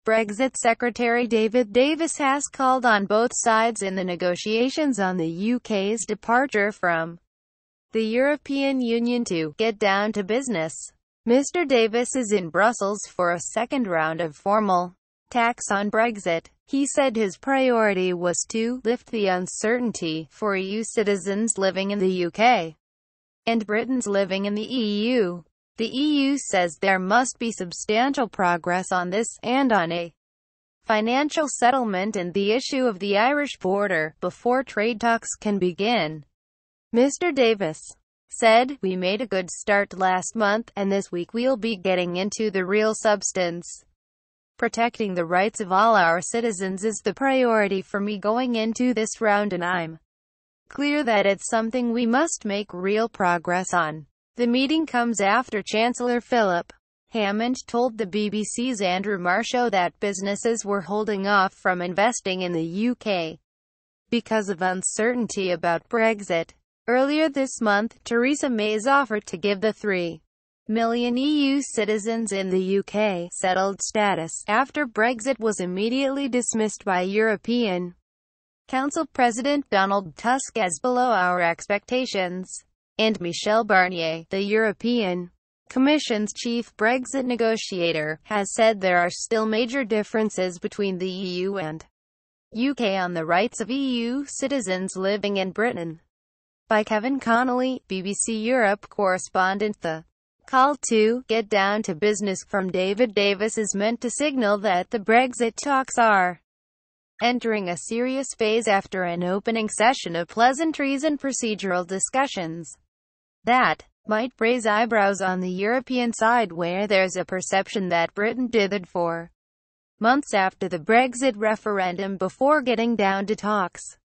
Brexit Secretary David Davis has called on both sides in the negotiations on the UK's departure from the European Union to get down to business. Mr. Davis is in Brussels for a second round of formal talks on Brexit. He said his priority was to lift the uncertainty for EU citizens living in the UK and Britons living in the EU. The EU says there must be substantial progress on this, and on a financial settlement and the issue of the Irish border, before trade talks can begin. Mr. Davis said, "We made a good start last month, and this week we'll be getting into the real substance. Protecting the rights of all our citizens is the priority for me going into this round, and I'm clear that it's something we must make real progress on." The meeting comes after Chancellor Philip Hammond told the BBC's Andrew Marshall that businesses were holding off from investing in the UK because of uncertainty about Brexit. Earlier this month, Theresa May's offer to give the 3 million EU citizens in the UK settled status after Brexit was immediately dismissed by European Council President Donald Tusk as below our expectations. And Michel Barnier, the European Commission's chief Brexit negotiator, has said there are still major differences between the EU and UK on the rights of EU citizens living in Britain. By Kevin Connolly, BBC Europe correspondent. The call to get down to business from David Davis is meant to signal that the Brexit talks are entering a serious phase after an opening session of pleasantries and procedural discussions that might raise eyebrows on the European side, where there's a perception that Britain dithered for months after the Brexit referendum before getting down to talks.